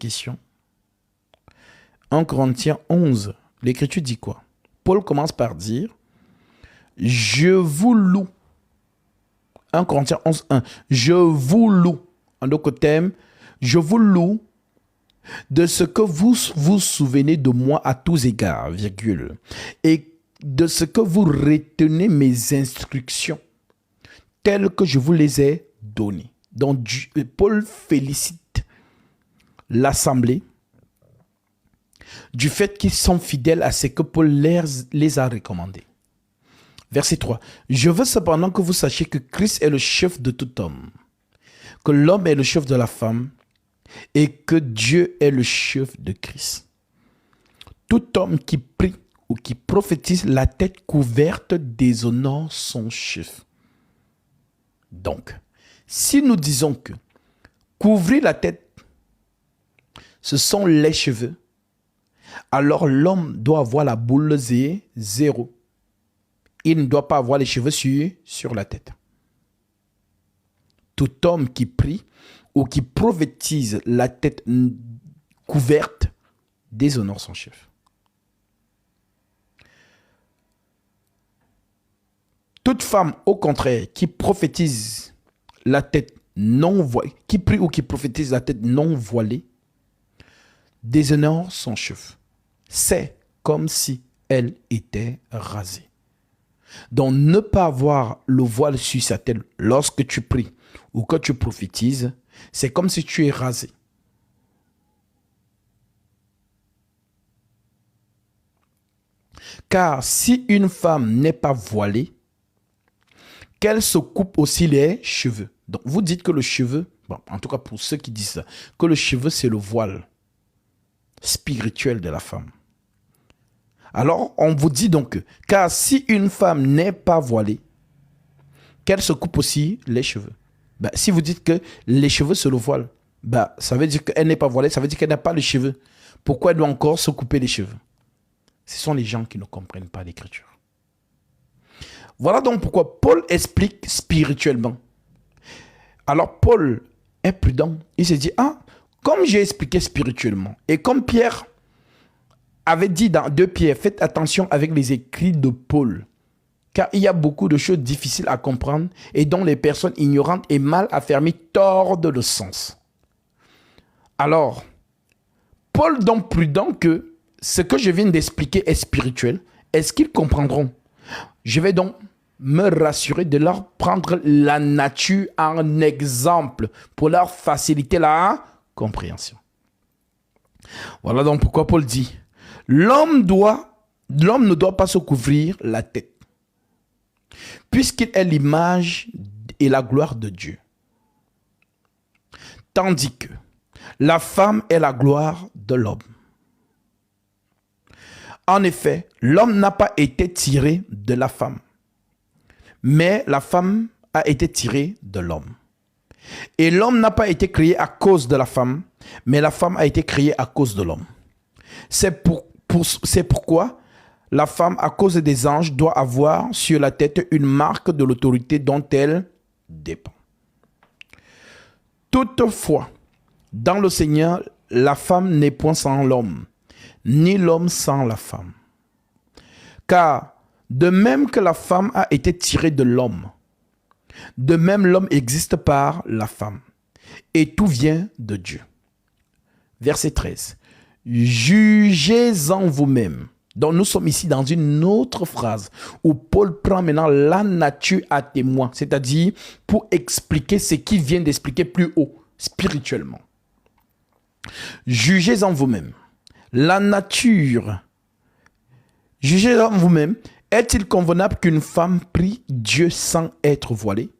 question. 1 Corinthiens 11, l'Écriture dit quoi? Paul commence par dire, je vous loue. 1 Corinthiens 11, 1. Je vous loue. En d'autres termes, je vous loue de ce que vous vous souvenez de moi à tous égards, virgule, et de ce que vous retenez mes instructions, telles que je vous les ai données. Donc, Paul félicite l'assemblée du fait qu'ils sont fidèles à ce que Paul les a recommandés. Verset 3. Je veux cependant que vous sachiez que Christ est le chef de tout homme, que l'homme est le chef de la femme et que Dieu est le chef de Christ. Tout homme qui prie ou qui prophétise la tête couverte déshonore son chef. Donc, si nous disons que couvrir la tête, ce sont les cheveux, alors l'homme doit avoir la boule zéro. Il ne doit pas avoir les cheveux sur la tête. Tout homme qui prie ou qui prophétise la tête couverte déshonore son chef. Toute femme, au contraire, qui prophétise la tête non voilée, qui prie ou qui prophétise la tête non voilée, déshonore son chef. C'est comme si elle était rasée. Donc, ne pas avoir le voile sur sa tête lorsque tu pries ou que tu prophétises, c'est comme si tu es rasé. Car si une femme n'est pas voilée, qu'elle se coupe aussi les cheveux. Donc, vous dites que le cheveu, bon, en tout cas pour ceux qui disent ça, que le cheveu c'est le voile spirituel de la femme. Alors, on vous dit donc que, car si une femme n'est pas voilée, qu'elle se coupe aussi les cheveux. Ben, si vous dites que les cheveux c'est le voile, ben, ça veut dire qu'elle n'est pas voilée, ça veut dire qu'elle n'a pas les cheveux. Pourquoi elle doit encore se couper les cheveux? Ce sont les gens qui ne comprennent pas l'Écriture. Voilà donc pourquoi Paul explique spirituellement. Alors Paul est prudent. Il se dit, comme j'ai expliqué spirituellement, et comme Pierre avait dit dans 2 Pierre, faites attention avec les écrits de Paul, car il y a beaucoup de choses difficiles à comprendre et dont les personnes ignorantes et mal affermies tordent le sens. Alors, Paul donc prudent que ce que je viens d'expliquer est spirituel, est-ce qu'ils comprendront? Je vais donc me rassurer de leur prendre la nature en exemple pour leur faciliter la compréhension. Voilà donc pourquoi Paul dit, l'homme ne doit pas se couvrir la tête, puisqu'il est l'image et la gloire de Dieu. Tandis que la femme est la gloire de l'homme. En effet, l'homme n'a pas été tiré de la femme, mais la femme a été tirée de l'homme. Et l'homme n'a pas été créé à cause de la femme, mais la femme a été créée à cause de l'homme. C'est pourquoi la femme, à cause des anges, doit avoir sur la tête une marque de l'autorité dont elle dépend. Toutefois, dans le Seigneur, la femme n'est point sans l'homme, ni l'homme sans la femme. Car de même que la femme a été tirée de l'homme, de même l'homme existe par la femme. Et tout vient de Dieu. Verset 13. Jugez-en vous-même. Donc nous sommes ici dans une autre phrase où Paul prend maintenant la nature à témoin, c'est-à-dire pour expliquer ce qu'il vient d'expliquer plus haut, spirituellement. Jugez-en vous-même. La nature, jugez-en vous-même. Est-il convenable qu'une femme prie Dieu sans être voilée?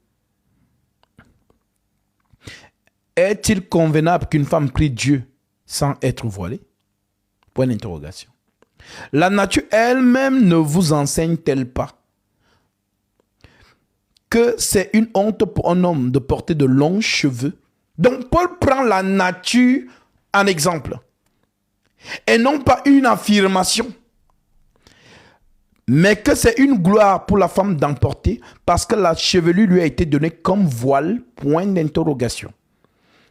Est-il convenable qu'une femme prie Dieu sans être voilée? Point d'interrogation. La nature elle-même ne vous enseigne-t-elle pas que c'est une honte pour un homme de porter de longs cheveux? Donc Paul prend la nature en exemple et non pas une affirmation, mais que c'est une gloire pour la femme d'en porter parce que la chevelure lui a été donnée comme voile, point d'interrogation.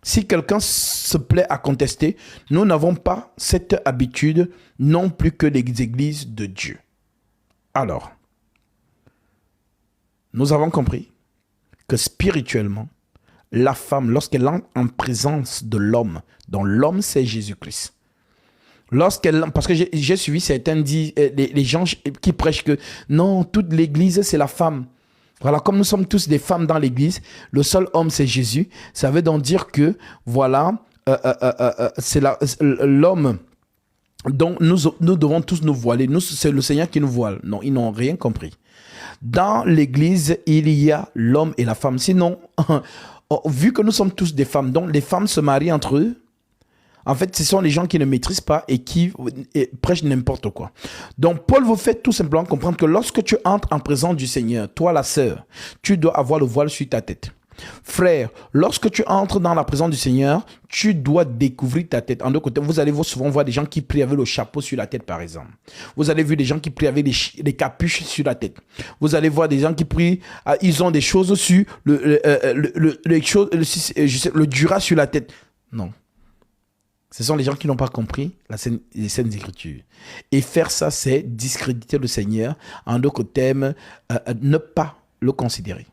Si quelqu'un se plaît à contester, nous n'avons pas cette habitude non plus que les églises de Dieu. Alors, nous avons compris que spirituellement, la femme, lorsqu'elle entre en présence de l'homme, dont l'homme c'est Jésus-Christ, parce que j'ai suivi certains les gens qui prêchent que non, toute l'église c'est la femme. Voilà, comme nous sommes tous des femmes dans l'église, le seul homme c'est Jésus. Ça veut donc dire que, voilà, c'est l'homme dont nous devons tous nous voiler. C'est le Seigneur qui nous voile. Non, ils n'ont rien compris. Dans l'église, il y a l'homme et la femme. Sinon, vu que nous sommes tous des femmes, donc les femmes se marient entre eux, en fait, ce sont les gens qui ne maîtrisent pas et qui prêchent n'importe quoi. Donc, Paul vous fait tout simplement comprendre que lorsque tu entres en présence du Seigneur, toi la sœur, tu dois avoir le voile sur ta tête. Frère, lorsque tu entres dans la présence du Seigneur, tu dois découvrir ta tête. En deux côtés, vous allez souvent voir des gens qui prient avec le chapeau sur la tête, par exemple. Vous allez voir des gens qui prient avec des capuches sur la tête. Vous allez voir des gens qui prient, ils ont des choses sur le dura sur la tête. Non. Ce sont les gens qui n'ont pas compris les Saintes Écritures. Et faire ça, c'est discréditer le Seigneur. En d'autres termes, ne pas le considérer.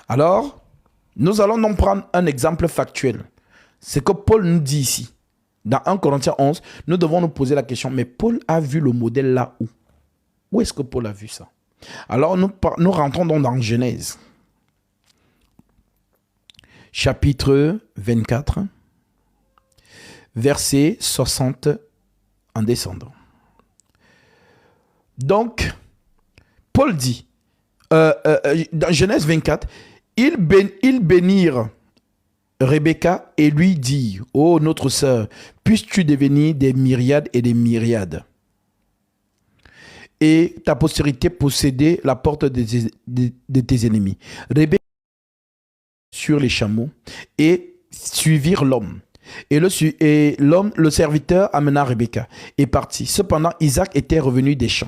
Alors, nous allons donc prendre un exemple factuel. C'est que Paul nous dit ici. Dans 1 Corinthiens 11, nous devons nous poser la question, mais Paul a vu le modèle là où? Où est-ce que Paul a vu ça? Alors, nous rentrons donc dans Genèse. Chapitre 24. Verset 60 en descendant. Donc, Paul dit, dans Genèse 24, ils bénirent Rebecca et lui dirent, « Oh, notre sœur, puisses-tu devenir des myriades et des myriades, et ta postérité posséder la porte de tes ennemis. » Rebecca sur les chameaux et suivirent l'homme. Et le serviteur amena Rebecca et partit. Cependant, Isaac était revenu des champs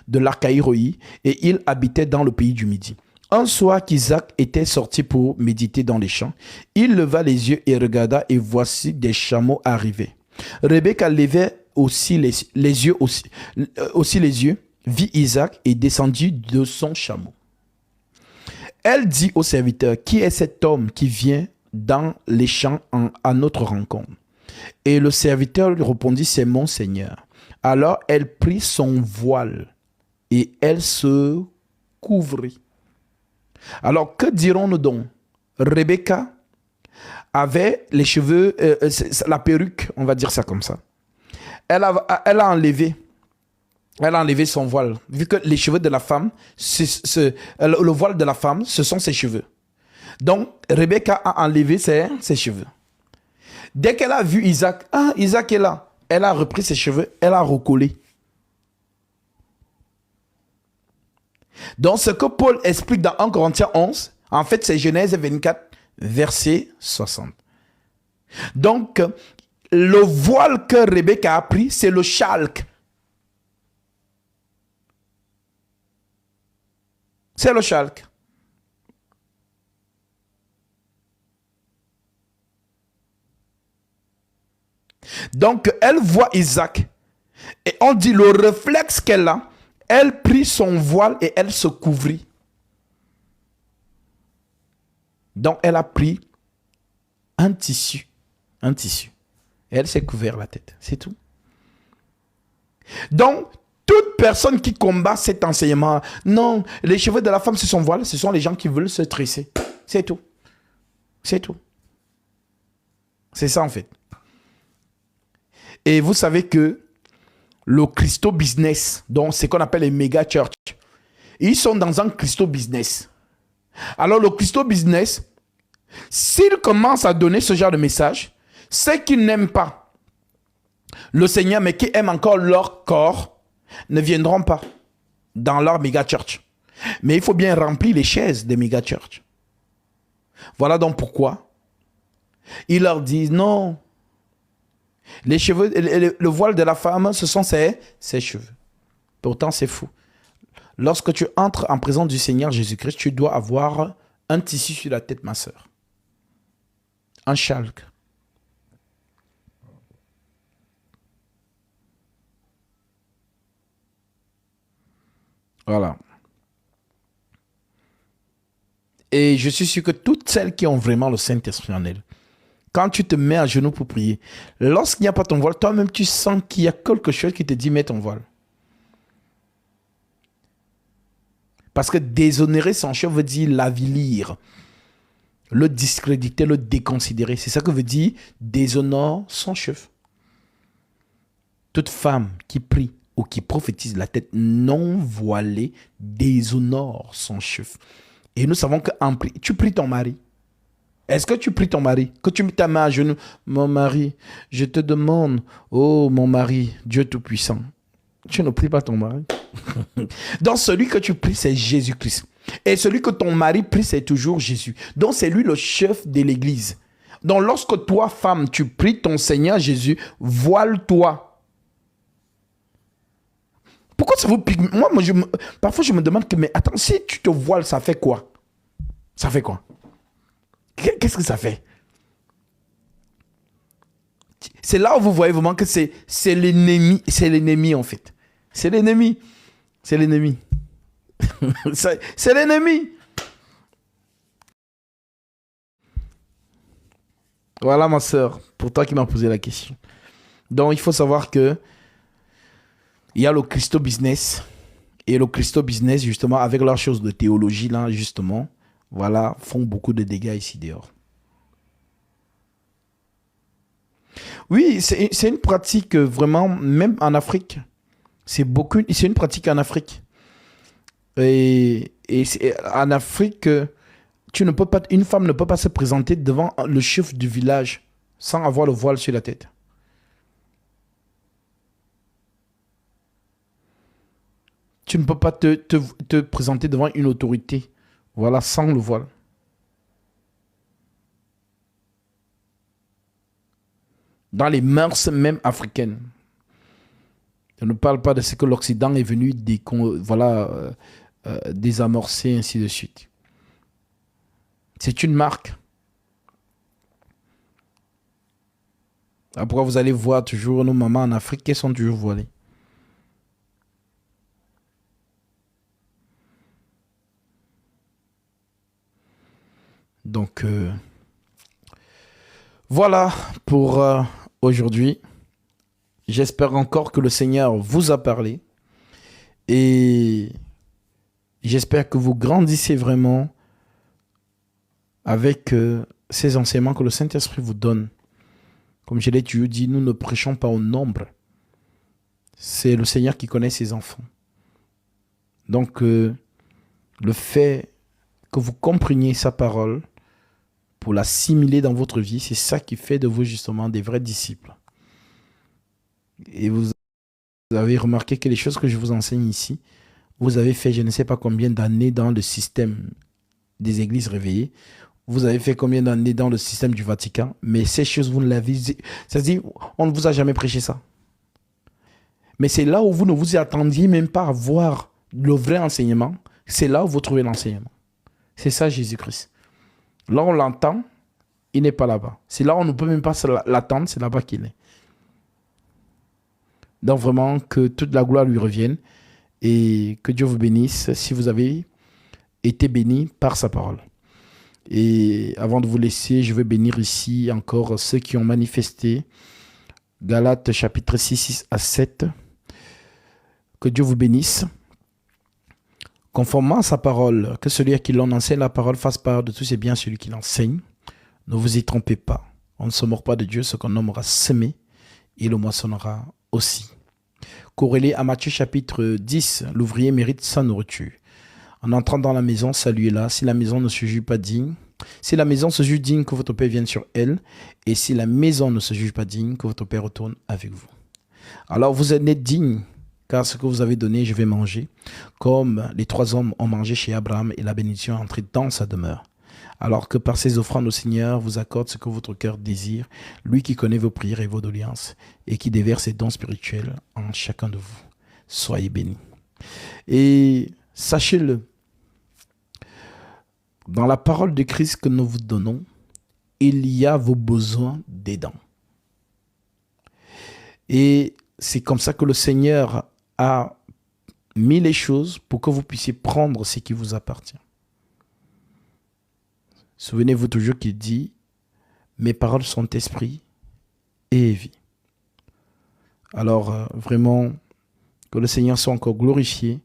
de l'Archaïroï et il habitait dans le pays du Midi. Un soir qu'Isaac était sorti pour méditer dans les champs, il leva les yeux et regarda et voici des chameaux arriver. Rebecca levait aussi les yeux, vit Isaac et descendit de son chameau. Elle dit au serviteur, « Qui est cet homme qui vient dans les champs à notre rencontre? » Et le serviteur lui répondit, « C'est mon Seigneur. » Alors elle prit son voile et elle se couvrit. Alors que dirons-nous donc? Rebecca avait les cheveux, la perruque, on va dire ça comme ça. Elle a enlevé son voile. Vu que les cheveux de la femme, le voile de la femme, ce sont ses cheveux. Donc, Rebecca a enlevé ses cheveux. Dès qu'elle a vu Isaac, Isaac est là. Elle a repris ses cheveux, elle a recollé. Donc, ce que Paul explique dans 1 Corinthiens 11, en fait, c'est Genèse 24, verset 60. Donc, le voile que Rebecca a pris, c'est le chalk. C'est le chalk. Donc, elle voit Isaac. Et on dit le réflexe qu'elle a, elle prit son voile et elle se couvrit. Donc, elle a pris un tissu. Un tissu. Et elle s'est couvert la tête. C'est tout. Donc, toute personne qui combat cet enseignement, non, les cheveux de la femme, c'est son voile, ce sont les gens qui veulent se tresser. C'est tout. C'est tout. C'est ça en fait. Et vous savez que le Christo business, donc ce qu'on appelle les méga church, ils sont dans un Christo business. Alors le Christo business, s'ils commencent à donner ce genre de message, ceux qui n'aiment pas le Seigneur mais qui aiment encore leur corps ne viendront pas dans leur méga church. Mais il faut bien remplir les chaises des méga church. Voilà donc pourquoi ils leur disent non. Les cheveux, le voile de la femme, ce sont ses cheveux. Pourtant, c'est fou. Lorsque tu entres en présence du Seigneur Jésus-Christ, tu dois avoir un tissu sur la tête, ma soeur. un chalque. Voilà. Et je suis sûr que toutes celles qui ont vraiment le Saint-Esprit en elles, quand tu te mets à genoux pour prier, lorsqu'il n'y a pas ton voile, toi-même tu sens qu'il y a quelque chose qui te dit mets ton voile. Parce que déshonorer son chef veut dire l'avilir, le discréditer, le déconsidérer. C'est ça que veut dire déshonore son chef. Toute femme qui prie ou qui prophétise la tête non voilée déshonore son chef. Et nous savons que tu pries ton mari. Est-ce que tu pries ton mari? Que tu mets ta main à genoux. Mon mari, je te demande, oh mon mari, Dieu Tout-Puissant. Tu ne pries pas ton mari. Donc celui que tu pries, c'est Jésus-Christ. Et celui que ton mari prie, c'est toujours Jésus. Donc c'est lui le chef de l'église. Donc lorsque toi, femme, tu pries ton Seigneur Jésus, voile-toi. Pourquoi ça vous pique? Moi, parfois je me demande que, mais attends, si tu te voiles, ça fait quoi? Ça fait quoi? Qu'est-ce que ça fait? C'est là où vous voyez vraiment que c'est l'ennemi en fait. C'est l'ennemi. C'est l'ennemi. C'est l'ennemi. Voilà ma soeur, pour toi qui m'as posé la question. Donc il faut savoir que il y a le Christo Business. Et le Christo Business, justement, avec leurs choses de théologie, là, justement, voilà, font beaucoup de dégâts ici dehors. Oui, c'est une pratique vraiment, même en Afrique. C'est une pratique en Afrique. Et en Afrique, une femme ne peut pas se présenter devant le chef du village sans avoir le voile sur la tête. Tu ne peux pas te présenter devant une autorité, voilà, sans le voile. Dans les mœurs même africaines. Je ne parle pas de ce que l'Occident est venu désamorcer, ainsi de suite. C'est une marque. Après, vous allez voir toujours nos mamans en Afrique qui sont toujours voilées. Donc, voilà pour aujourd'hui. J'espère encore que le Seigneur vous a parlé. Et j'espère que vous grandissez vraiment avec ces enseignements que le Saint-Esprit vous donne. Comme je l'ai toujours dit, nous ne prêchons pas au nombre. C'est le Seigneur qui connaît ses enfants. Donc, le fait que vous compreniez sa parole, pour l'assimiler dans votre vie, c'est ça qui fait de vous justement des vrais disciples. Et vous avez remarqué que les choses que je vous enseigne ici, vous avez fait je ne sais pas combien d'années dans le système des églises réveillées, vous avez fait combien d'années dans le système du Vatican, mais ces choses, vous ne l'avez... Ça se dit, on ne vous a jamais prêché ça. Mais c'est là où vous ne vous attendiez même pas à voir le vrai enseignement, c'est là où vous trouvez l'enseignement. C'est ça Jésus-Christ. Là, on l'entend, il n'est pas là-bas. C'est là où on ne peut même pas l'attendre, c'est là-bas qu'il est. Donc vraiment, que toute la gloire lui revienne et que Dieu vous bénisse si vous avez été béni par sa parole. Et avant de vous laisser, je vais bénir ici encore ceux qui ont manifesté. Galates chapitre 6 à 7. Que Dieu vous bénisse. Conformément à sa parole, que celui à qui l'on enseigne la parole fasse part de tous ses biens, celui qui l'enseigne. Ne vous y trompez pas. On ne se mord pas de Dieu, ce qu'on aura semé, il le moissonnera aussi. Corrélé à Matthieu chapitre 10, l'ouvrier mérite sa nourriture. En entrant dans la maison, saluez-la. Si la maison ne se juge pas digne, si la maison se juge digne, que votre Père vienne sur elle. Et si la maison ne se juge pas digne, que votre Père retourne avec vous. Alors vous êtes digne, car ce que vous avez donné, je vais manger. Comme les 3 hommes ont mangé chez Abraham et la bénédiction est entrée dans sa demeure. Alors que par ses offrandes au Seigneur vous accorde ce que votre cœur désire, lui qui connaît vos prières et vos doléances, et qui déverse ses dons spirituels en chacun de vous. Soyez bénis. Et sachez-le, dans la parole de Christ que nous vous donnons, il y a vos besoins dedans. Et c'est comme ça que le Seigneur a mis les choses pour que vous puissiez prendre ce qui vous appartient. Souvenez-vous toujours qu'il dit « Mes paroles sont esprit et vie ». Alors, vraiment, que le Seigneur soit encore glorifié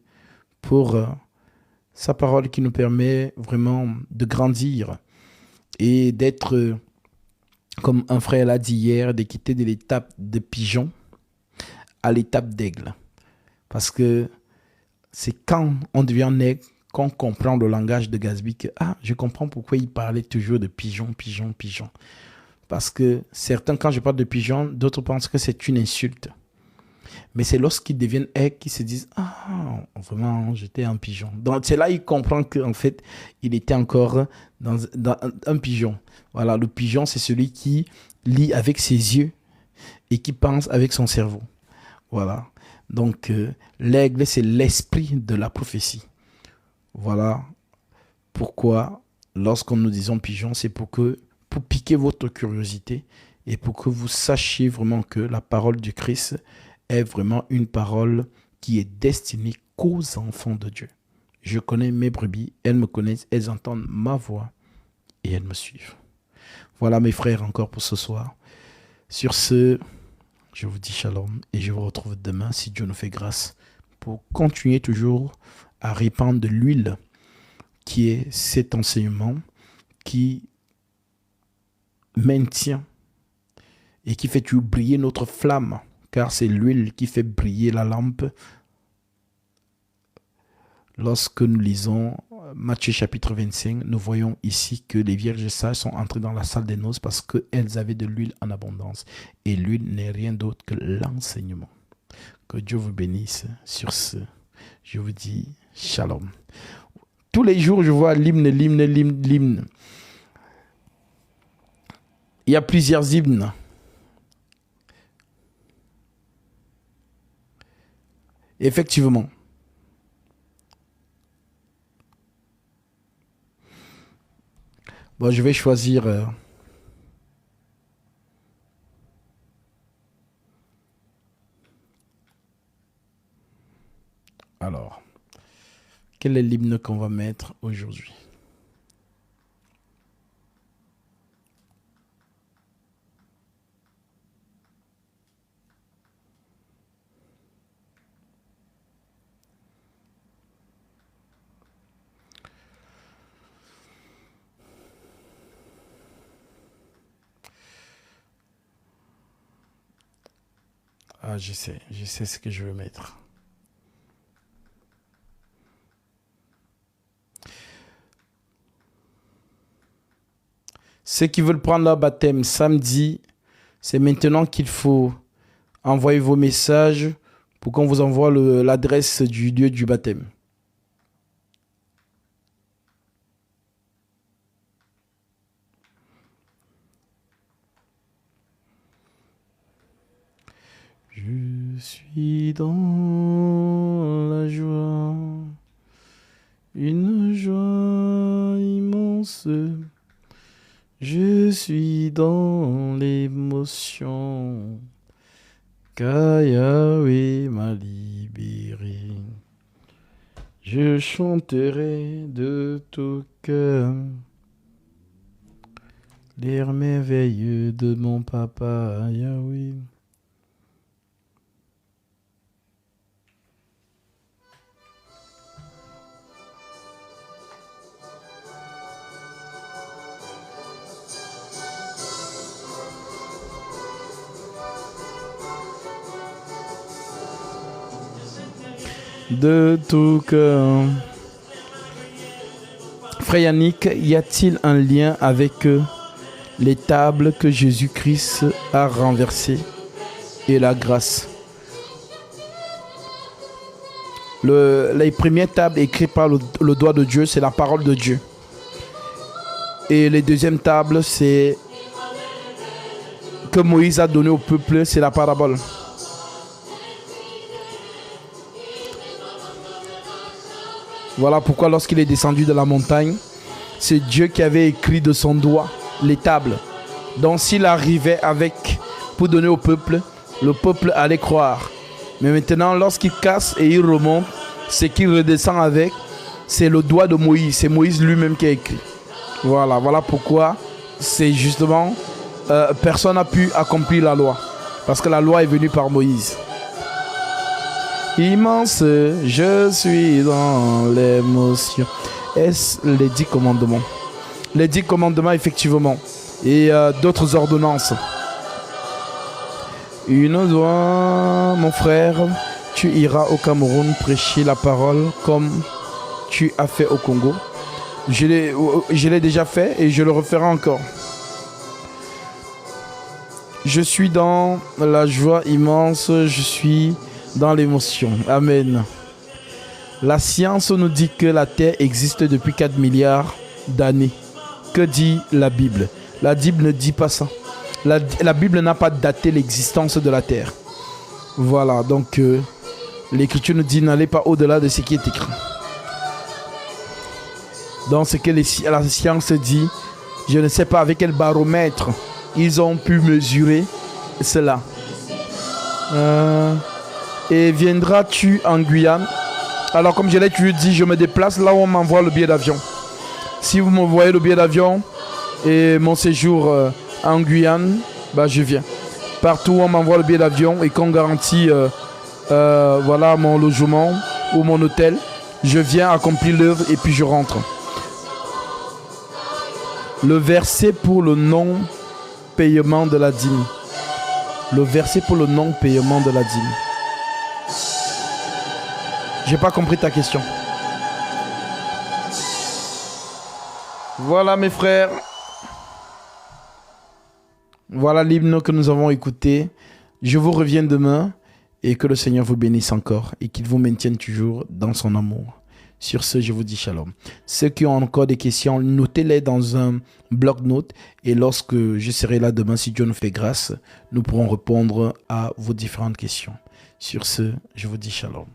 pour sa parole qui nous permet vraiment de grandir et d'être, comme un frère l'a dit hier, de quitter de l'étape de pigeon à l'étape d'aigle. Parce que c'est quand on devient aigle qu'on comprend le langage de Gatsby que je comprends pourquoi il parlait toujours de pigeon, pigeon, pigeon. Parce que certains, quand je parle de pigeon, d'autres pensent que c'est une insulte. Mais c'est lorsqu'ils deviennent aigle qu'ils se disent vraiment, j'étais un pigeon. Donc c'est là qu'il comprend qu'en fait, il était encore dans un pigeon. Voilà, le pigeon, c'est celui qui lit avec ses yeux et qui pense avec son cerveau. Voilà. Donc, l'aigle, c'est l'esprit de la prophétie. Voilà pourquoi, lorsqu'on nous disons pigeon, c'est pour piquer votre curiosité et pour que vous sachiez vraiment que la parole du Christ est vraiment une parole qui est destinée qu'aux enfants de Dieu. Je connais mes brebis, elles me connaissent, elles entendent ma voix et elles me suivent. Voilà mes frères encore pour ce soir. Sur ce, je vous dis shalom et je vous retrouve demain si Dieu nous fait grâce pour continuer toujours à répandre de l'huile qui est cet enseignement qui maintient et qui fait toujours briller notre flamme, car c'est l'huile qui fait briller la lampe. Lorsque nous lisons Matthieu chapitre 25, nous voyons ici que les vierges sages sont entrées dans la salle des noces parce qu'elles avaient de l'huile en abondance. Et l'huile n'est rien d'autre que l'enseignement. Que Dieu vous bénisse. Sur ce, je vous dis shalom. Tous les jours, je vois l'hymne. Il y a plusieurs hymnes. Effectivement. Bon, je vais choisir... Alors, quel est l'hymne qu'on va mettre aujourd'hui? Je sais ce que je veux mettre. Ceux qui veulent prendre leur baptême samedi, c'est maintenant qu'il faut envoyer vos messages pour qu'on vous envoie l'adresse du lieu du baptême. Je suis dans la joie, une joie immense. Je suis dans l'émotion, car Yahweh m'a libéré. Je chanterai de tout cœur les merveilleux de mon papa Yahweh. De tout cœur. Frère Yannick, y a-t-il un lien avec les tables que Jésus-Christ a renversées et la grâce? Les premières tables écrites par le doigt de Dieu, c'est la parole de Dieu. Et les deuxièmes tables, c'est que Moïse a donné au peuple, c'est la parabole. Voilà pourquoi lorsqu'il est descendu de la montagne, c'est Dieu qui avait écrit de son doigt l'étable. Donc s'il arrivait avec pour donner au peuple, le peuple allait croire. Mais maintenant, lorsqu'il casse et il remonte, ce qu'il redescend avec, c'est le doigt de Moïse. C'est Moïse lui-même qui a écrit. Voilà pourquoi c'est justement personne n'a pu accomplir la loi. Parce que la loi est venue par Moïse. Immense, je suis dans l'émotion. Est-ce les 10 commandements? Les 10 commandements, effectivement. Et d'autres ordonnances. Une loi, mon frère, tu iras au Cameroun prêcher la parole comme tu as fait au Congo. Je l'ai déjà fait et je le referai encore. Je suis dans la joie immense, je suis dans l'émotion. Amen. La science nous dit que la Terre existe depuis 4 milliards d'années. Que dit la Bible? La Bible ne dit pas ça. La Bible n'a pas daté l'existence de la Terre. Voilà, donc l'Écriture nous dit n'allez pas au-delà de ce qui est écrit. Donc ce que la science dit, je ne sais pas avec quel baromètre ils ont pu mesurer cela. Et viendras-tu en Guyane? Alors comme je l'ai toujours dit, je me déplace là où on m'envoie le billet d'avion. Si vous m'envoyez le billet d'avion et mon séjour en Guyane, bah je viens. Partout où on m'envoie le billet d'avion et qu'on garantit voilà, mon logement ou mon hôtel, je viens accomplir l'œuvre et puis je rentre. Le verset pour le non-paiement de la dîme. Le verset pour le non-paiement de la dîme. J'ai pas compris ta question. Voilà mes frères. Voilà l'hymne que nous avons écouté. Je vous reviens demain et que le Seigneur vous bénisse encore et qu'il vous maintienne toujours dans son amour. Sur ce, je vous dis shalom. Ceux qui ont encore des questions, notez-les dans un bloc-notes et lorsque je serai là demain, si Dieu nous fait grâce, nous pourrons répondre à vos différentes questions. Sur ce, je vous dis shalom.